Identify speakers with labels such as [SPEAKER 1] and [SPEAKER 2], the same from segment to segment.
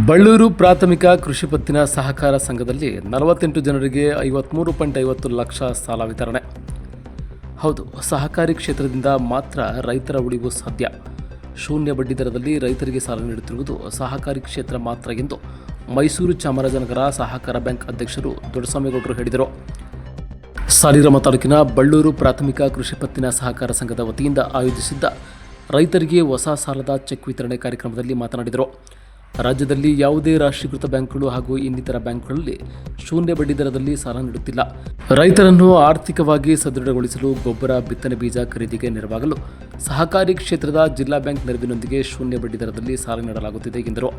[SPEAKER 1] ಬಳ್ಳೂರು ಪ್ರಾಥಮಿಕ ಕೃಷಿ ಪತ್ತಿನ ಸಹಕಾರ ಸಂಘದಲ್ಲಿ 48 ಜನರಿಗೆ 53.50 ಲಕ್ಷ ಸಾಲ ವಿತರಣೆ. ಹೌದು, ಸಹಕಾರಿ ಕ್ಷೇತ್ರದಿಂದ ಮಾತ್ರ ರೈತರ ಉಳಿವು ಸಾಧ್ಯ. ಶೂನ್ಯ ಬಡ್ಡಿ ದರದಲ್ಲಿ ರೈತರಿಗೆ ಸಾಲ ನೀಡುತ್ತಿರುವುದು ಸಹಕಾರಿ ಕ್ಷೇತ್ರ ಮಾತ್ರ ಎಂದು ಮೈಸೂರು ಚಾಮರಾಜನಗರ ಸಹಕಾರ ಬ್ಯಾಂಕ್ ಅಧ್ಯಕ್ಷರು ದೊಡ್ಡಸ್ವಾಮಿಗೌಡರು ಹೇಳಿದರು. ಸಾಲಿಗ್ರಾಮ ತಾಲೂಕಿನ ಬಳ್ಳೂರು ಪ್ರಾಥಮಿಕ ಕೃಷಿ ಪತ್ತಿನ ಸಹಕಾರ ಸಂಘದ ವತಿಯಿಂದ ಆಯೋಜಿಸಿದ್ದ ರೈತರಿಗೆ ಹೊಸ ಸಾಲದ ಚೆಕ್ ವಿತರಣೆ ಕಾರ್ಯಕ್ರಮದಲ್ಲಿ ಮಾತನಾಡಿದರು. ರಾಜ್ಯದಲ್ಲಿ ಯಾವುದೇ ರಾಷ್ಟ್ರೀಕೃತ ಬ್ಯಾಂಕ್ಗಳು ಹಾಗೂ ಇನ್ನಿತರ ಬ್ಯಾಂಕ್ಗಳಲ್ಲಿ ಶೂನ್ಯ ಬಡ್ಡಿ ದರದಲ್ಲಿ ಸಾಲ ನೀಡುತ್ತಿಲ್ಲ. ರೈತರನ್ನು ಆರ್ಥಿಕವಾಗಿ ಸದೃಢಗೊಳಿಸಲು ಗೊಬ್ಬರ, ಬಿತ್ತನೆ ಬೀಜ ಖರೀದಿಗೆ ನೆರವಾಗಲು ಸಹಕಾರಿ ಕ್ಷೇತ್ರದ ಜಿಲ್ಲಾ ಬ್ಯಾಂಕ್ ನೆರವಿನೊಂದಿಗೆ ಶೂನ್ಯ ಬಡ್ಡಿ ದರದಲ್ಲಿ ಸಾಲ ನೀಡಲಾಗುತ್ತಿದೆ ಎಂದರು.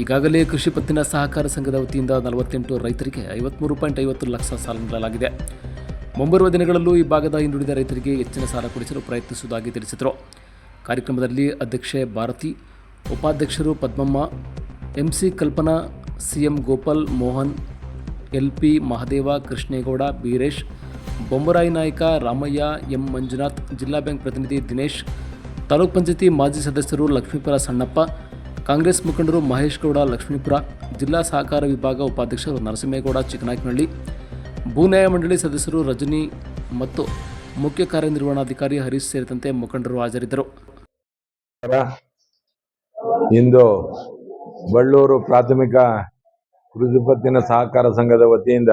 [SPEAKER 1] ಈಗಾಗಲೇ ಕೃಷಿ ಪತ್ತಿನ ಸಹಕಾರ ಸಂಘದ ವತಿಯಿಂದ 48 ರೈತರಿಗೆ 53.50 ಲಕ್ಷ ಸಾಲ ನೀಡಲಾಗಿದೆ. ಮುಂಬರುವ ದಿನಗಳಲ್ಲೂ ಈ ಭಾಗದ ಹಿಂದುಳಿದ ರೈತರಿಗೆ ಹೆಚ್ಚಿನ ಸಾಲ ಕೊಡಿಸಲು ಪ್ರಯತ್ನಿಸುವುದಾಗಿ ತಿಳಿಸಿದರು. ಕಾರ್ಯಕ್ರಮದಲ್ಲಿ ಅಧ್ಯಕ್ಷೆ ಭಾರತಿ, ಉಪಾಧ್ಯಕ್ಷರು Padmamma, MC Kalpana, CM Gopal, Mohan, LP Mahadeva, Krishnegowda, Beeresh, Bommarayi Nayka, Ramaiah, M Manjunath, ಜಿಲ್ಲಾ ಬ್ಯಾಂಕ್ ಪ್ರತಿನಿಧಿ ದಿನೇಶ್, ತಾಲೂಕ್ ಪಂಚಾಯತಿ ಮಾಜಿ ಸದಸ್ಯರು ಲಕ್ಷ್ಮೀಪುರ ಸಣ್ಣಪ್ಪ, ಕಾಂಗ್ರೆಸ್ ಮುಖಂಡರು ಮಹೇಶ್ ಗೌಡ ಲಕ್ಷ್ಮೀಪುರ, ಜಿಲ್ಲಾ ಸಹಕಾರ ವಿಭಾಗ ಉಪಾಧ್ಯಕ್ಷರು ನರಸಿಂಹೇಗೌಡ ಚಿಕ್ಕನಾಯಕನಹಳ್ಳಿ, ಭೂ ನ್ಯಾಯ ಮಂಡಳಿ ಸದಸ್ಯರು ರಜನಿ ಮತ್ತು ಮುಖ್ಯ ಕಾರ್ಯನಿರ್ವಹಣಾಧಿಕಾರಿ ಹರೀಶ್ ಸೇರಿದಂತೆ ಮುಖಂಡರು ಹಾಜರಿದ್ದರು.
[SPEAKER 2] ಇಂದು ಬಳ್ಳೂರು ಪ್ರಾಥಮಿಕ ಕೃಷಿ ಪತ್ತಿನ ಸಹಕಾರ ಸಂಘದ ವತಿಯಿಂದ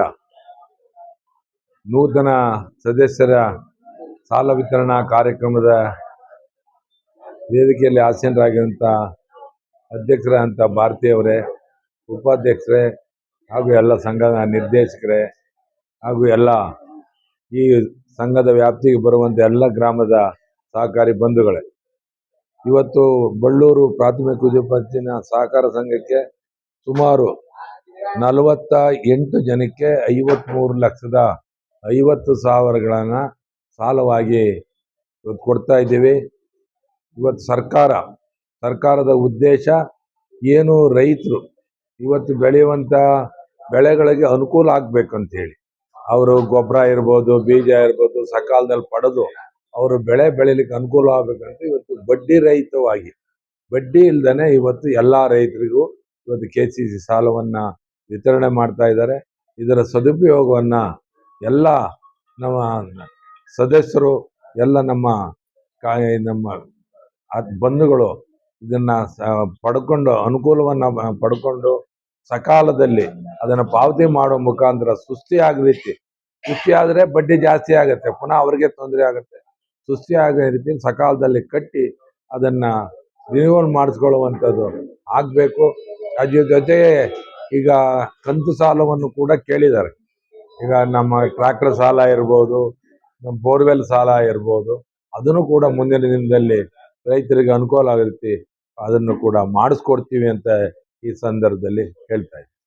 [SPEAKER 2] ನೂತನ ಸದಸ್ಯರ ಸಾಲ ವಿತರಣಾ ಕಾರ್ಯಕ್ರಮದ ವೇದಿಕೆಯಲ್ಲಿ ಆಸೀನರಾಗಿರುವಂಥ ಅಧ್ಯಕ್ಷರಂಥ ಭಾರತೀಯವರೇ, ಉಪಾಧ್ಯಕ್ಷರೇ ಹಾಗೂ ಎಲ್ಲ ಸಂಘದ ನಿರ್ದೇಶಕರೇ ಹಾಗೂ ಎಲ್ಲ ಈ ಸಂಘದ ವ್ಯಾಪ್ತಿಗೆ ಬರುವಂಥ ಎಲ್ಲ ಗ್ರಾಮದ ಸಹಕಾರಿ ಬಂಧುಗಳೇ, ಇವತ್ತು ಬಳ್ಳೂರು ಪ್ರಾಥಮಿಕ ಕೃಷಿ ಪತ್ತಿನ ಸಹಕಾರ ಸಂಘಕ್ಕೆ ಸುಮಾರು 48 ಜನಕ್ಕೆ 53,50,000 ಸಾಲವಾಗಿ ಕೊಡ್ತಾ ಇದ್ದೀವಿ. ಇವತ್ತು ಸರ್ಕಾರದ ಉದ್ದೇಶ ಏನು, ರೈತರು ಇವತ್ತು ಬೆಳೆಯುವಂಥ ಬೆಳೆಗಳಿಗೆ ಅನುಕೂಲ ಆಗ್ಬೇಕಂತ ಹೇಳಿ, ಅವರು ಗೊಬ್ಬರ ಇರ್ಬೋದು, ಬೀಜ ಇರ್ಬೋದು, ಸಕಾಲದಲ್ಲಿ ಪಡೆದು ಅವರು ಬೆಳೆ ಬೆಳಿಲಿಕ್ಕೆ ಅನುಕೂಲ ಆಗಬೇಕಂತ ಇವತ್ತು ಬಡ್ಡಿ ರಹಿತವಾಗಿ, ಬಡ್ಡಿ ಇಲ್ದೇ ಇವತ್ತು ಎಲ್ಲ ರೈತರಿಗೂ ಇವತ್ತು KCC ಸಾಲವನ್ನು ವಿತರಣೆ ಮಾಡ್ತಾ ಇದ್ದಾರೆ. ಇದರ ಸದುಪಯೋಗವನ್ನು ಎಲ್ಲ ನಮ್ಮ ಸದಸ್ಯರು, ಎಲ್ಲ ನಮ್ಮ ಬಂಧುಗಳು ಇದನ್ನು ಪಡ್ಕೊಂಡು, ಅನುಕೂಲವನ್ನು ಪಡ್ಕೊಂಡು ಸಕಾಲದಲ್ಲಿ ಅದನ್ನು ಪಾವತಿ ಮಾಡೋ ಮುಖಾಂತರ ಸುಸ್ತಿ ಆದರೆ ಬಡ್ಡಿ ಜಾಸ್ತಿ ಆಗುತ್ತೆ, ಪುನಃ ಅವರಿಗೆ ತೊಂದರೆ ಆಗುತ್ತೆ. ಸುಸ್ತಿ ಆಗೋ ರೀತಿ ಸಕಾಲದಲ್ಲಿ ಕಟ್ಟಿ ಅದನ್ನು ರಿನ್ಯೂವಲ್ ಮಾಡಿಸ್ಕೊಳ್ಳುವಂಥದ್ದು ಆಗಬೇಕು. ಅದ್ರ ಜೊತೆಗೆ ಈಗ ಕಂತು ಸಾಲವನ್ನು ಕೂಡ ಕೇಳಿದ್ದಾರೆ. ಈಗ ನಮ್ಮ ಟ್ರ್ಯಾಕ್ಟರ್ ಸಾಲ ಇರ್ಬೋದು, ನಮ್ಮ ಬೋರ್ವೆಲ್ ಸಾಲ ಇರ್ಬೋದು, ಅದನ್ನು ಕೂಡ ಮುಂದಿನ ದಿನದಲ್ಲಿ ರೈತರಿಗೆ ಅನುಕೂಲ ಆಗೋ ರೀತಿ ಅದನ್ನು ಕೂಡ ಮಾಡಿಸ್ಕೊಡ್ತೀವಿ ಅಂತ ಈ ಸಂದರ್ಭದಲ್ಲಿ ಹೇಳ್ತಾ ಇದ್ದೀನಿ.